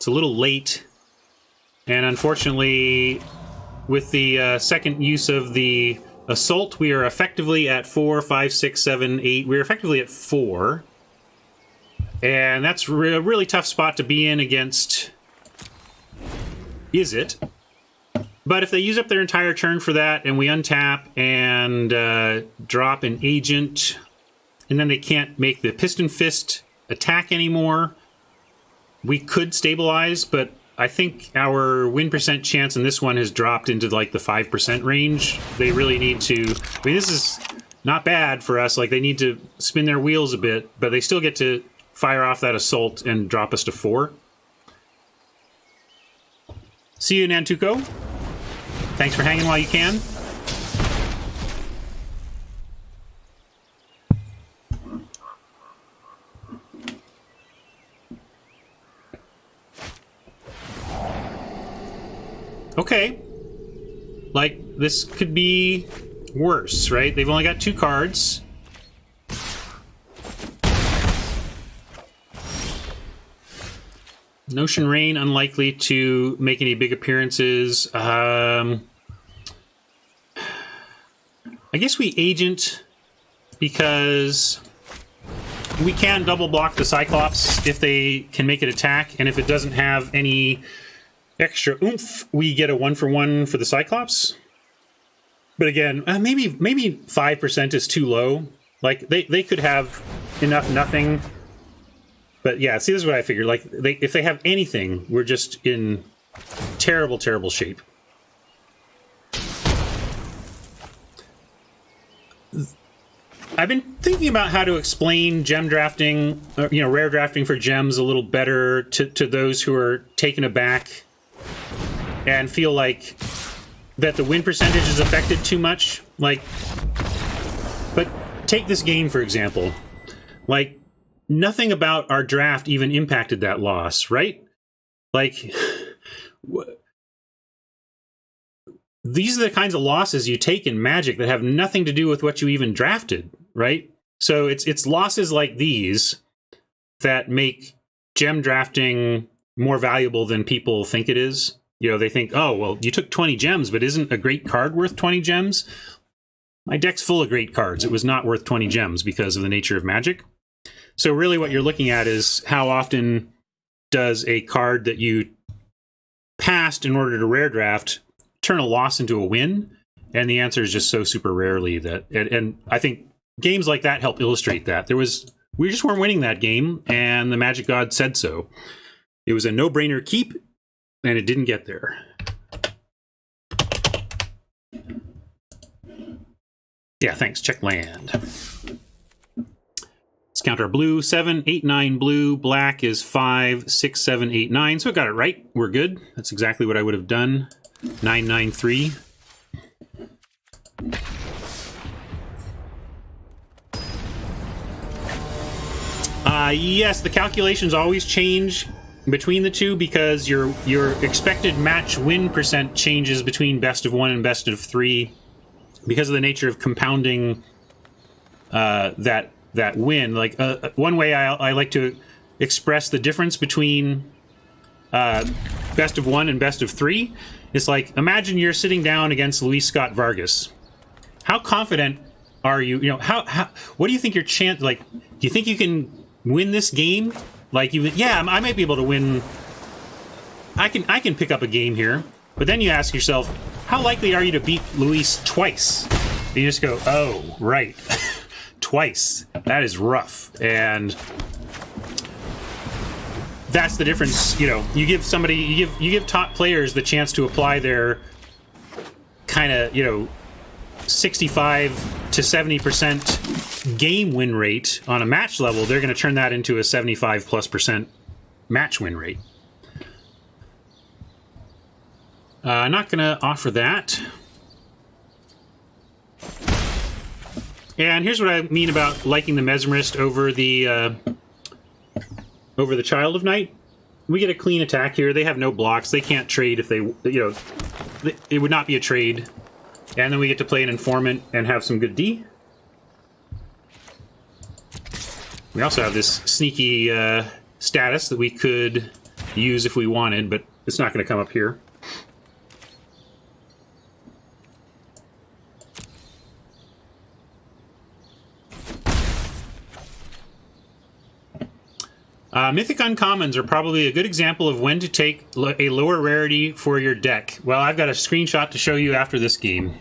little late. And unfortunately, with the second use of the assault, we are effectively at 4, 5, 6, 7, 8. We're effectively at 4. And that's a really tough spot to be in against Izzet. But if they use up their entire turn for that, and we untap and drop an agent, and then they can't make the Piston Fist attack anymore, we could stabilize, but I think our win percent chance in this one has dropped into like the 5% range. They really need to... I mean, this is not bad for us. Like, they need to spin their wheels a bit, but they still get to fire off that assault and drop us to 4. See you, Nantuko. Thanks for hanging while you can. Okay. Like, this could be worse, right? They've only got 2 cards. Notion Rain, unlikely to make any big appearances. I guess we agent because we can double block the Cyclops if they can make it attack, and if it doesn't have any extra oomph, we get a 1-for-1 for the Cyclops. But again, maybe 5% is too low. Like, they could have enough nothing But yeah, see, this is what I figured. Like, if they have anything, we're just in terrible, terrible shape. I've been thinking about how to explain gem drafting, rare drafting for gems a little better to those who are taken aback and feel like that the win percentage is affected too much. Like, but take this game, for example. Like, nothing about our draft even impacted that loss, right? Like, these are the kinds of losses you take in Magic that have nothing to do with what you even drafted, right? So it's losses like these that make gem drafting more valuable than people think it is. They think, oh, well, you took 20 gems, but isn't a great card worth 20 gems? My deck's full of great cards. It was not worth 20 gems because of the nature of Magic. So really what you're looking at is how often does a card that you passed in order to rare draft turn a loss into a win? And the answer is just so super rarely that, and I think games like that help illustrate that. We just weren't winning that game, and the Magic God said so. It was a no-brainer keep, and it didn't get there. Yeah, thanks. Check land. Let's count our blue. 7, 8, 9 blue. Black is 5, 6, 7, 8, 9. So I got it right. We're good. That's exactly what I would have done. 9, 9, 3. Yes, the calculations always change between the two because your expected match win percent changes between best of 1 and best of 3 because of the nature of compounding that win. Like one way I like to express the difference between best of 1 and best of 3 is like, imagine you're sitting down against Luis Scott Vargas. How confident are you? How what do you think your chance? Like, do you think you can win this game? Like, I might be able to win. I can pick up a game here. But then you ask yourself, how likely are you to beat Luis twice? And you just go, oh, right. Twice. That is rough. And that's the difference. You give top players the chance to apply their kind of, 65 to 70% game win rate on a match level. They're going to turn that into a 75+% match win rate. Not going to offer that. And here's what I mean about liking the Mesmerist over the Child of Night. We get a clean attack here. They have no blocks. They can't trade if they, it would not be a trade. And then we get to play an Informant and have some good D. We also have this sneaky status that we could use if we wanted, but it's not going to come up here. Mythic Uncommons are probably a good example of when to take a lower rarity for your deck. Well, I've got a screenshot to show you after this game.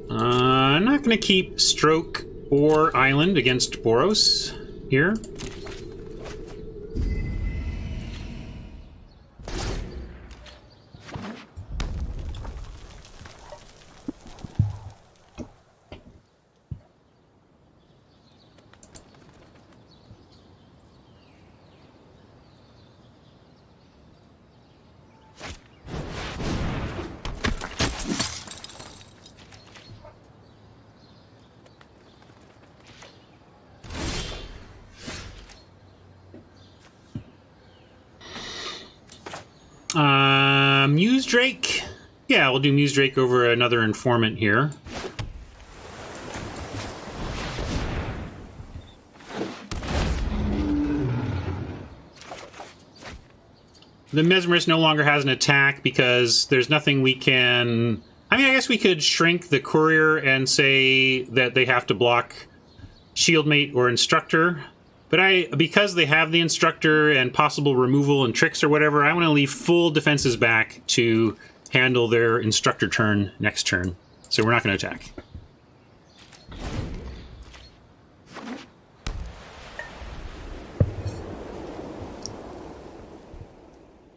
I'm not going to keep Stroke or Island against Boros here. Muse Drake? Yeah, we'll do Muse Drake over another Informant here. The Mesmerist no longer has an attack because there's nothing we can... I mean, I guess we could shrink the Courier and say that they have to block Shieldmate or Instructor. But because they have the Instructor and possible removal and tricks or whatever, I want to leave full defenses back to handle their instructor turn next turn. So we're not going to attack.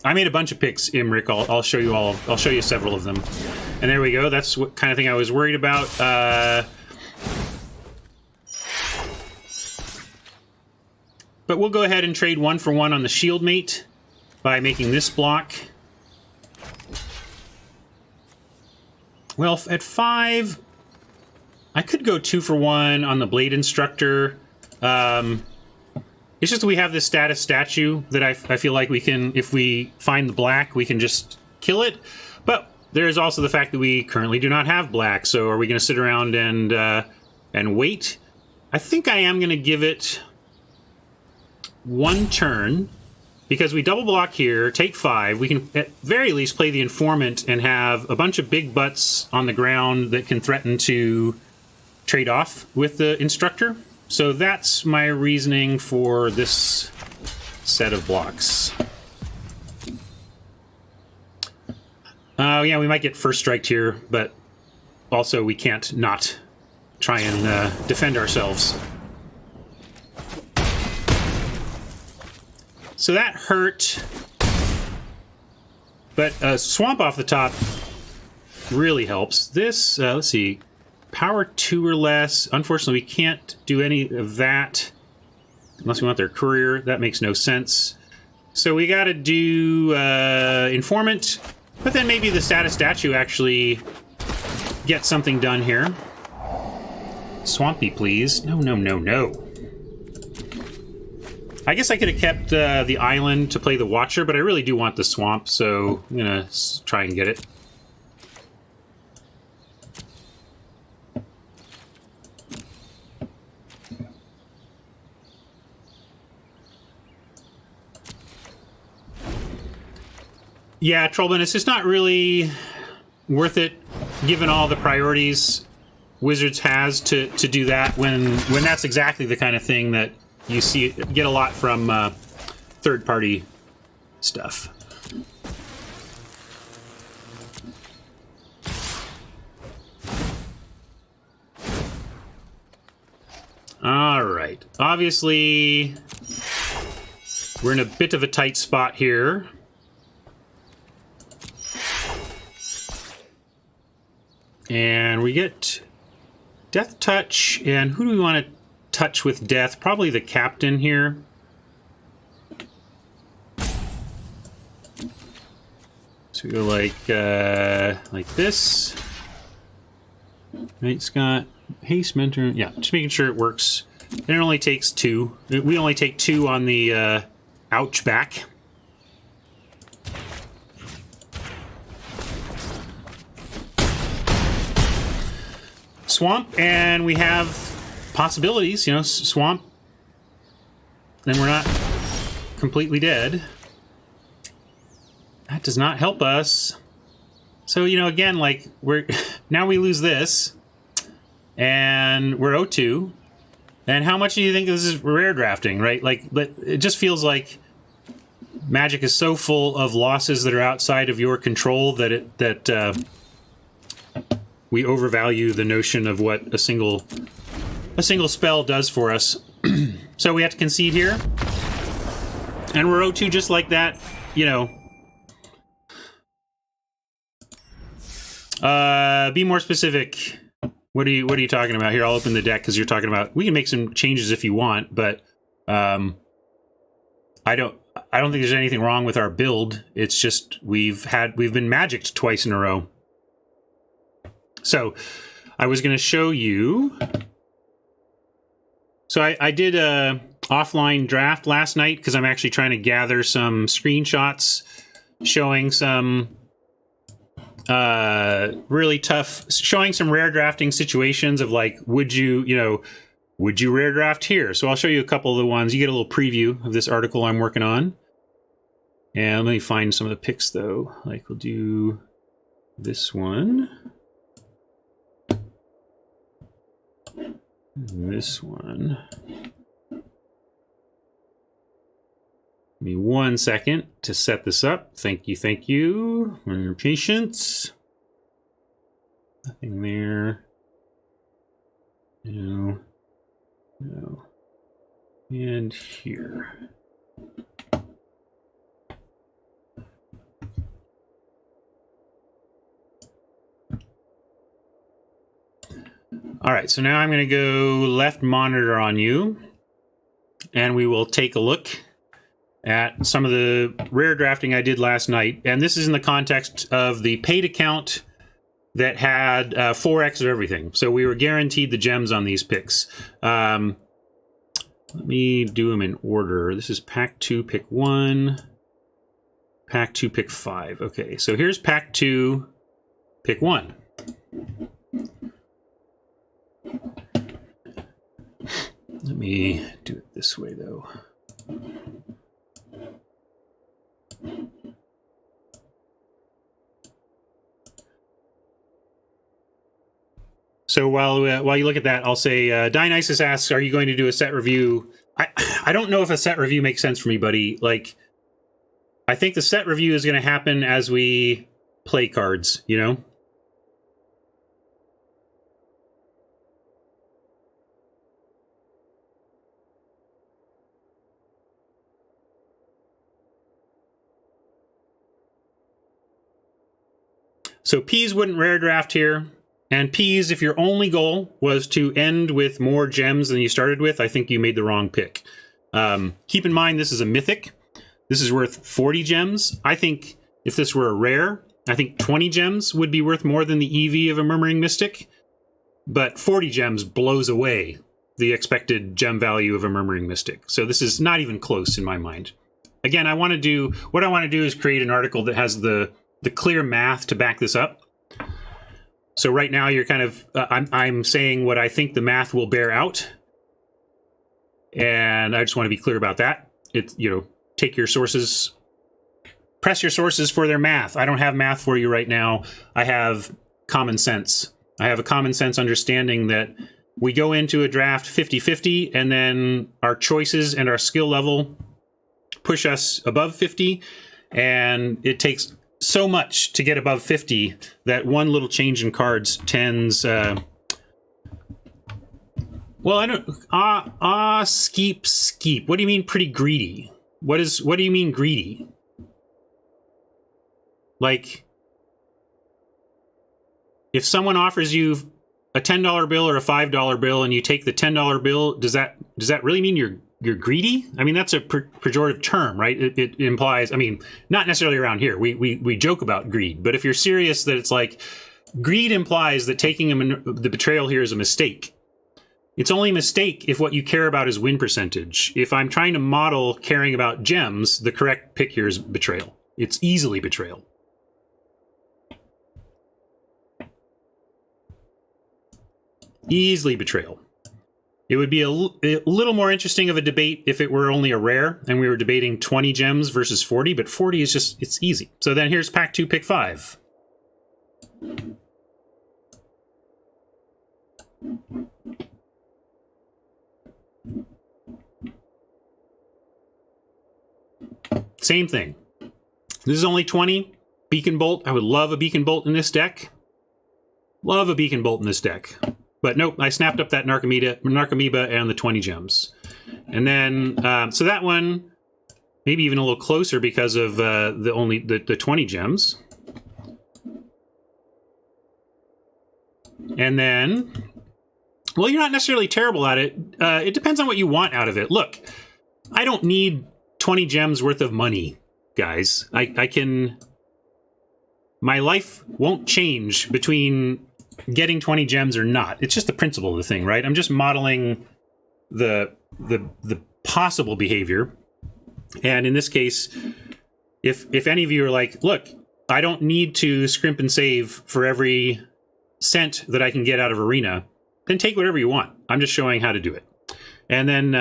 I made a bunch of picks, Imric. I'll show you all. I'll show you several of them. And there we go. That's what kind of thing I was worried about. But we'll go ahead and trade 1 for 1 on the shield mate by making this block. Well, at 5, I could go 2 for 1 on the blade instructor. It's just that we have this status statue that I feel like we can, if we find the black, we can just kill it. But there is also the fact that we currently do not have black. So are we going to sit around and wait? I think I am going to give it 1 turn, because we double block here, take 5. We can at very least play the informant and have a bunch of big butts on the ground that can threaten to trade off with the instructor. So that's my reasoning for this set of blocks. Yeah, we might get first striked here, but also we can't not try and defend ourselves. So that hurt, but swamp off the top really helps. This, let's see, power 2 or less. Unfortunately, we can't do any of that unless we want their courier. That makes no sense. So we got to do informant, but then maybe the status statue actually gets something done here. Swampy, please. No, no, no, no. I guess I could have kept the island to play the Watcher, but I really do want the swamp, so I'm going to try and get it. Yeah, Trollbin, it's just not really worth it, given all the priorities Wizards has to do that, when that's exactly the kind of thing that you see get a lot from third-party stuff. All right. Obviously, we're in a bit of a tight spot here. And we get Death Touch, and who do we want to touch with death? Probably the captain here. So we go like this. Right, Scott? Haste Mentor. Yeah, just making sure it works. And it only takes 2. We only take 2 on the ouch back. Swamp, and we have possibilities, you know, swamp, then we're not completely dead. That does not help us. So, you know, again, like, now we lose this, and we're 0-2, and how much do you think this is rare drafting, right? Like, it just feels like Magic is so full of losses that are outside of your control that we overvalue the notion of what a single spell does for us. So we have to concede here. And we're 0-2 just like that, you know. Be more specific. What are you talking about here? I'll open the deck because you're talking about, we can make some changes if you want, but I don't think there's anything wrong with our build. It's just we've been magicked twice in a row. So I was going to show you. So I did a offline draft last night because I'm actually trying to gather some screenshots showing some really tough, showing some rare drafting situations of like, would you rare draft here? So I'll show you a couple of the ones. You get a little preview of this article I'm working on. And let me find some of the picks though. Like we'll do this one. This one. me 1 second to set this up. Thank you for your patience. Nothing there. No. And here. All right, so now I'm going to go left monitor on you, and we will take a look at some of the rare drafting I did last night. And this is in the context of the paid account that had 4x of everything. So we were guaranteed the gems on these picks. Let me do them in order. This is pack 2, pick 1. Pack 2, pick 5. Okay, so here's pack 2, pick 1. Let me do it this way, though. So while you look at that, I'll say Dionysus asks, "Are you going to do a set review?" I don't know if a set review makes sense for me, buddy. Like, I think the set review is going to happen as we play cards. You know. So Peas wouldn't rare draft here. And Peas, if your only goal was to end with more gems than you started with, I think you made the wrong pick. Keep in mind, this is a mythic. This is worth 40 gems. I think if this were a rare, I think 20 gems would be worth more than the EV of a Murmuring Mystic. But 40 gems blows away the expected gem value of a Murmuring Mystic. So this is not even close in my mind. Again, what I want to do is create an article that has the clear math to back this up. So right now you're kind of, I'm saying what I think the math will bear out. And I just want to be clear about that. Take your sources, press your sources for their math. I don't have math for you right now. I have common sense. I have a common sense understanding that we go into a draft 50-50, and then our choices and our skill level push us above 50. And it takes so much to get above 50 that one little change in cards tends well, I don't skeep. What do you mean pretty greedy? What do you mean greedy? Like, if someone offers you a $10 bill or a $5 bill and you take the $10 bill, does that really mean you're greedy? I mean, that's a pejorative term, right? It implies, I mean, not necessarily around here. We joke about greed, but if you're serious that it's like, greed implies that taking the betrayal here is a mistake. It's only a mistake if what you care about is win percentage. If I'm trying to model caring about gems, the correct pick here is betrayal. It's easily betrayal. Easily betrayal. It would be a little more interesting of a debate if it were only a rare and we were debating 20 gems versus 40, but 40 is just, it's easy. So then here's pack 2, pick 5. Same thing. This is only 20. Beacon Bolt. I would love a Beacon Bolt in this deck. Love a Beacon Bolt in this deck. But nope, I snapped up that Narcomoeba and the 20 gems. And then, so that one, maybe even a little closer because of the 20 gems. And then, well, you're not necessarily terrible at it. It depends on what you want out of it. Look, I don't need 20 gems worth of money, guys. I can... My life won't change between getting 20 gems or not. It's just the principle of the thing, right? I'm just modeling the possible behavior. And in this case, if any of you are like, look, I don't need to scrimp and save for every cent that I can get out of Arena, then take whatever you want. I'm just showing how to do it. And then,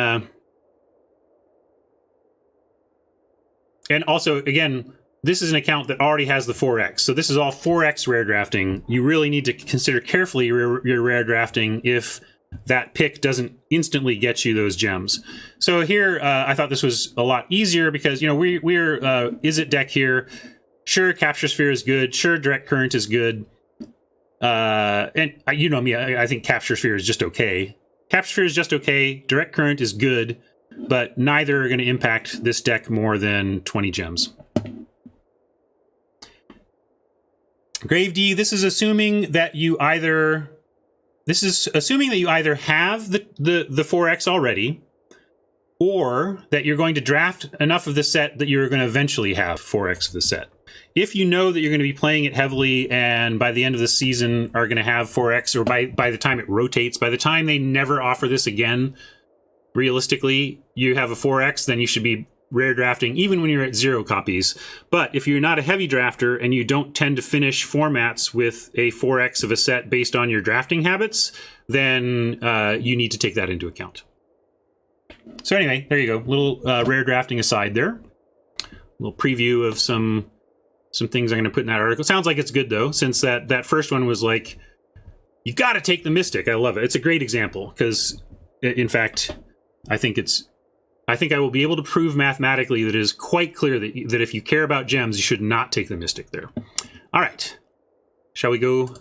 and also, again, this is an account that already has the 4X. So this is all 4X rare drafting. You really need to consider carefully your rare drafting if that pick doesn't instantly get you those gems. So here, I thought this was a lot easier because, you know, we're is it deck here. Sure, Capture Sphere is good. Sure, Direct Current is good. And you know me, I think Capture Sphere is just okay. Capture Sphere is just okay. Direct Current is good, but neither are going to impact this deck more than 20 gems. Grave D, this is assuming that you either have the 4X already, or that you're going to draft enough of the set that you're going to eventually have 4X of the set. If you know that you're going to be playing it heavily and by the end of the season are going to have 4X, or by the time it rotates, by the time they never offer this again, realistically, you have a 4X, then you should be rare drafting even when you're at 0 copies. But if you're not a heavy drafter and you don't tend to finish formats with a 4X of a set based on your drafting habits, then you need to take that into account. So anyway, there you go. Little rare drafting aside there. A little preview of some things I'm going to put in that article. Sounds like it's good, though, since that first one was like, you got to take the Mystic. I love it. It's a great example because, in fact, I think I will be able to prove mathematically that it is quite clear that if you care about gems, you should not take the Mystic there. All right. Shall we go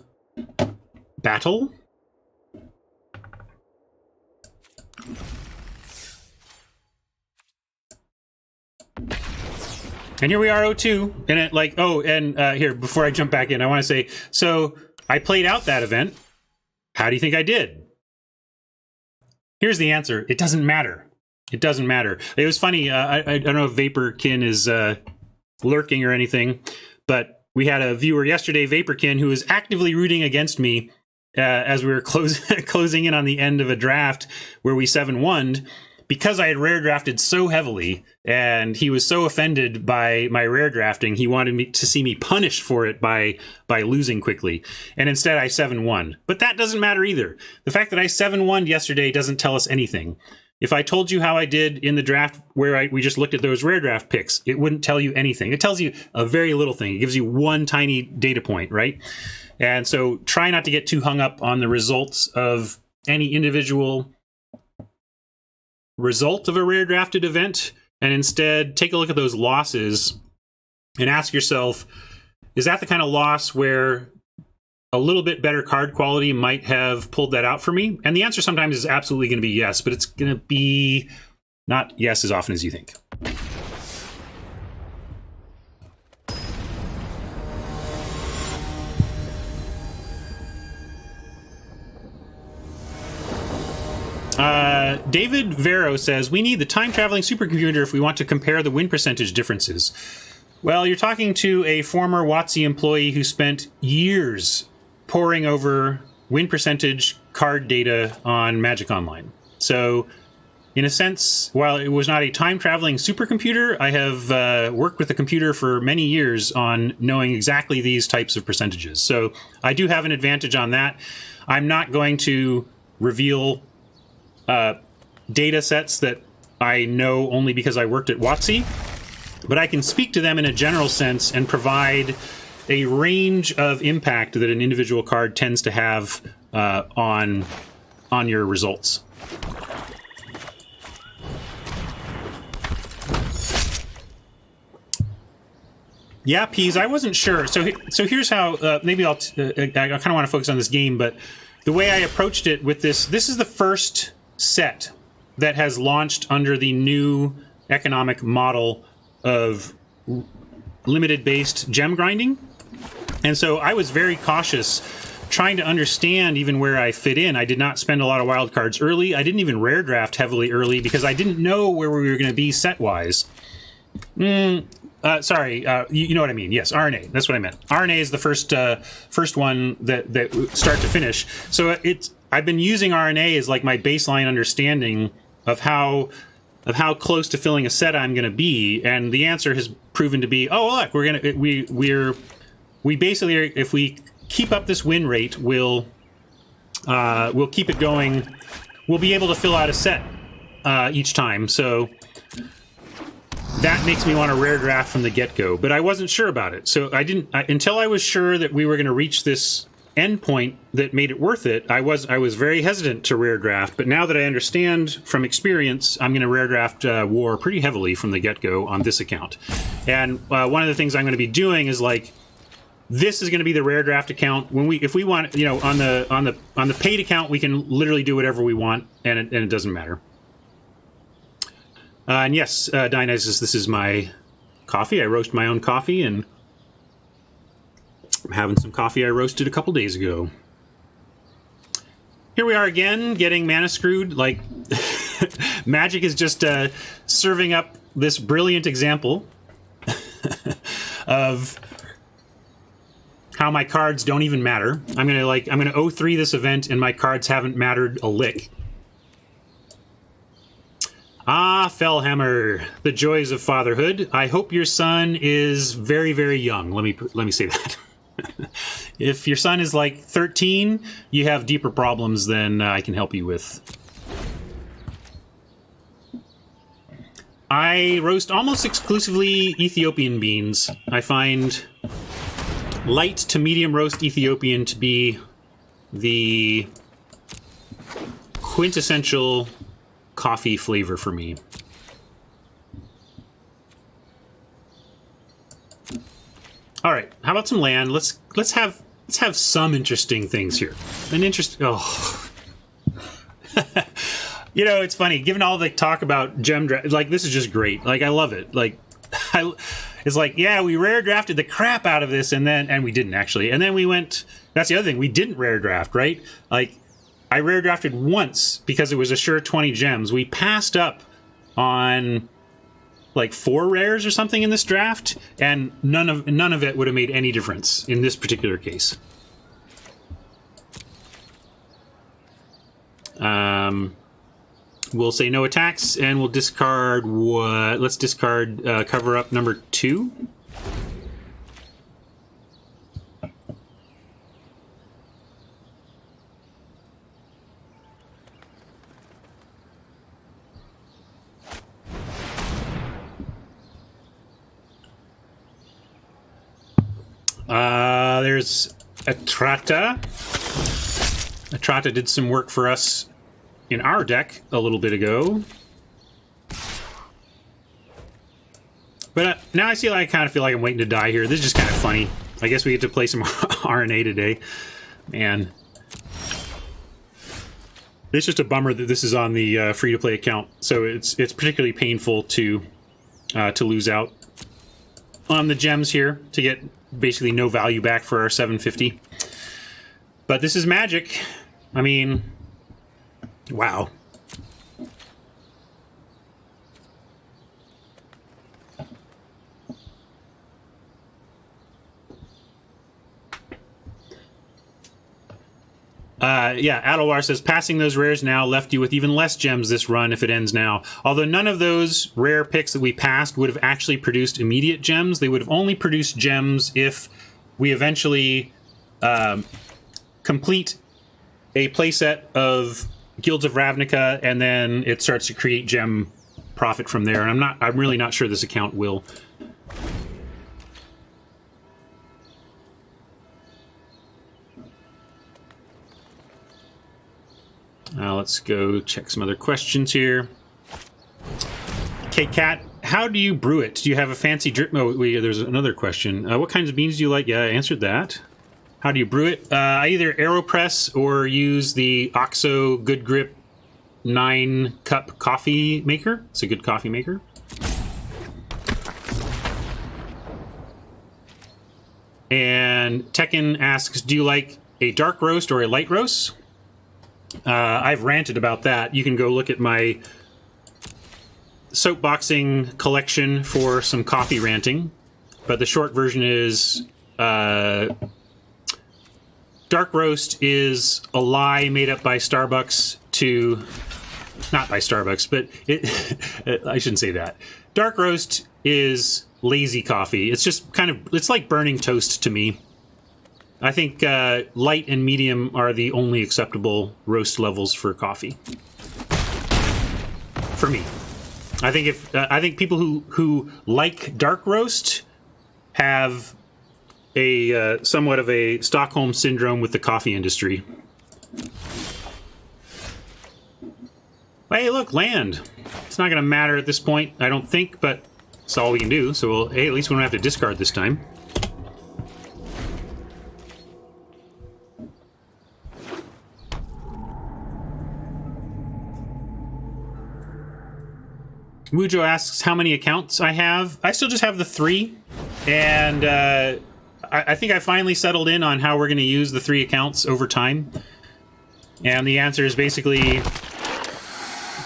battle? And here we are, 0-2. And here, before I jump back in, I want to say, so I played out that event. How do you think I did? Here's the answer. It doesn't matter. It doesn't matter. It was funny. I don't know if Vaporkin is lurking or anything, but we had a viewer yesterday, Vaporkin, who was actively rooting against me as we were closing in on the end of a draft where we 7-1'd because I had rare drafted so heavily, and he was so offended by my rare drafting, he wanted me to see me punished for it by losing quickly. And instead I 7-1. But that doesn't matter either. The fact that I 7-1'd yesterday doesn't tell us anything. If I told you how I did in the draft where we just looked at those rare draft picks, it wouldn't tell you anything. It tells you a very little thing. It gives you one tiny data point, right? And so try not to get too hung up on the results of any individual result of a rare drafted event, and instead take a look at those losses and ask yourself, is that the kind of loss where a little bit better card quality might have pulled that out for me? And the answer sometimes is absolutely going to be yes, but it's going to be not yes as often as you think. David Vero says, we need the time-traveling supercomputer if we want to compare the win percentage differences. Well, you're talking to a former WotC employee who spent years poring over win percentage card data on Magic Online. So, in a sense, while it was not a time-traveling supercomputer, I have worked with the computer for many years on knowing exactly these types of percentages. So I do have an advantage on that. I'm not going to reveal data sets that I know only because I worked at WotC, but I can speak to them in a general sense and provide a range of impact that an individual card tends to have on your results. Yeah, Peas, I wasn't sure. So here's how, maybe I kind of want to focus on this game, but the way I approached it with this is the first set that has launched under the new economic model of limited-based gem grinding. And so I was very cautious trying to understand even where I fit in. I did not spend a lot of wild cards early. I didn't even rare draft heavily early because I didn't know where we were going to be set-wise. Sorry, you know what I mean. Yes, RNA. That's what I meant. RNA is the first one that start to finish. So I've been using RNA as like my baseline understanding of how close to filling a set I'm going to be, and the answer has proven to be, oh look, we basically are, if we keep up this win rate, we'll keep it going. We'll be able to fill out a set each time. So that makes me want to rare draft from the get-go, but I wasn't sure about it. So I didn't until I was sure that we were going to reach this endpoint that made it worth it, I was very hesitant to rare draft. But now that I understand from experience, I'm going to rare draft War pretty heavily from the get-go on this account. And one of the things I'm going to be doing is like, this is going to be the rare draft account. If we want, you know, on the paid account, we can literally do whatever we want, and it doesn't matter. And yes, Dionysus, this is my coffee. I roast my own coffee, and I'm having some coffee I roasted a couple days ago. Here we are again, getting mana screwed. Like, Magic is just serving up this brilliant example of how my cards don't even matter. I'm gonna 0-3 this event, and my cards haven't mattered a lick. Ah, Fellhammer, the joys of fatherhood. I hope your son is very, very young. Let me say that. If your son is like 13, you have deeper problems than I can help you with. I roast almost exclusively Ethiopian beans. I find light to medium roast Ethiopian to be the quintessential coffee flavor for me. All right, how about some land? Let's have some interesting things here. You know, it's funny, given all the talk about gem draft, like, this is just great. Like, I love it. Like, it's like, yeah, we rare drafted the crap out of this, and we didn't actually. And then we went, that's the other thing, we didn't rare draft, right? Like, I rare drafted once because it was a sure 20 gems. We passed up on like 4 rares or something in this draft, and none of it would have made any difference in this particular case. We'll say no attacks, and we'll discard what? Let's discard cover up number 2. There's Atrata. Atrata did some work for us in our deck a little bit ago. But now I kind of feel like I'm waiting to die here. This is just kind of funny. I guess we get to play some RNA today. Man. It's just a bummer that this is on the free-to-play account. So it's particularly painful to lose out on the gems here, to get basically no value back for our 750. But this is Magic. I mean, wow. Yeah, Adalwar says, passing those rares now left you with even less gems this run if it ends now. Although none of those rare picks that we passed would have actually produced immediate gems. They would have only produced gems if we eventually complete a playset of Guilds of Ravnica, and then it starts to create gem profit from there. And I'm really not sure this account will. Let's go check some other questions here. Okay, Kat, how do you brew it? Do you have a fancy drip? Oh, there's another question. What kinds of beans do you like? Yeah, I answered that. How do you brew it? I either AeroPress or use the OXO Good Grip 9-cup coffee maker. It's a good coffee maker. And Tekken asks, do you like a dark roast or a light roast? I've ranted about that. You can go look at my soapboxing collection for some coffee ranting. But the short version is dark roast is a lie made up by Starbucks to... Not by Starbucks, but I shouldn't say that. Dark roast is lazy coffee. It's just kind of... It's like burning toast to me. I think light and medium are the only acceptable roast levels for coffee. For me. I think people who like dark roast have a somewhat of a Stockholm syndrome with the coffee industry. Hey, look, land. It's not going to matter at this point, I don't think, but it's all we can do. So, hey, at least we don't have to discard this time. Wujo asks how many accounts I have. I still just have the 3, and I think I finally settled in on how we're going to use the 3 accounts over time. And the answer is basically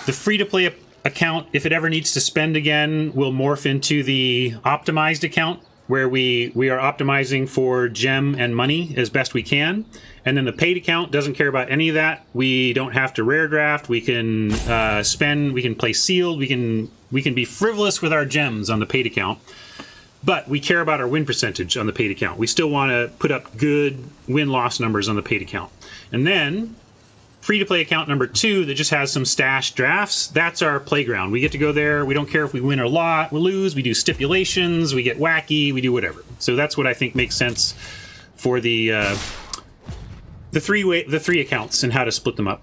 the free-to-play account, if it ever needs to spend again, will morph into the optimized account, where we are optimizing for gem and money as best we can. And then the paid account doesn't care about any of that. We don't have to rare draft. We can spend. We can play sealed. We can be frivolous with our gems on the paid account. But we care about our win percentage on the paid account. We still want to put up good win-loss numbers on the paid account. And then free-to-play account number 2 that just has some stash drafts, that's our playground. We get to go there. We don't care if we win or lose. We do stipulations. We get wacky. We do whatever. So that's what I think makes sense for the 3 accounts and how to split them up.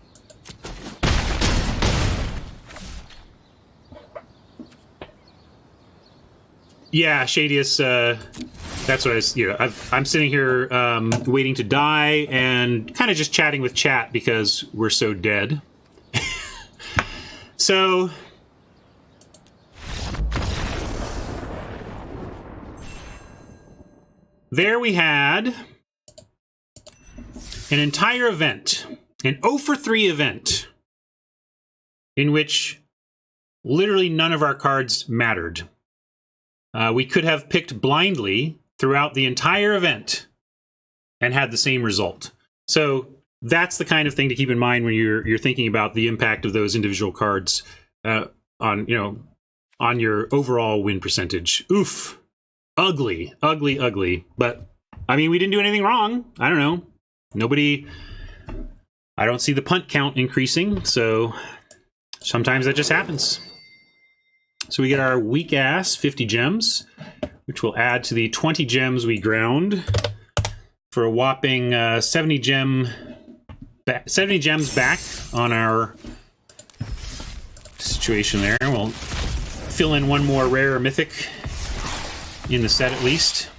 Yeah, Shadius, that's what I was, I'm sitting here waiting to die and kind of just chatting with chat because we're so dead. So, there we had an entire event, an 0 for 3 event, in which literally none of our cards mattered. We could have picked blindly throughout the entire event and had the same result. So that's the kind of thing to keep in mind when you're thinking about the impact of those individual cards on your overall win percentage. Oof, ugly. But I mean, we didn't do anything wrong. I don't know. I don't see the punt count increasing, so sometimes that just happens. So we get our weak-ass 50 gems, which will add to the 20 gems we ground for a whopping 70 gems back on our situation there. We'll fill in one more rare or mythic in the set at least.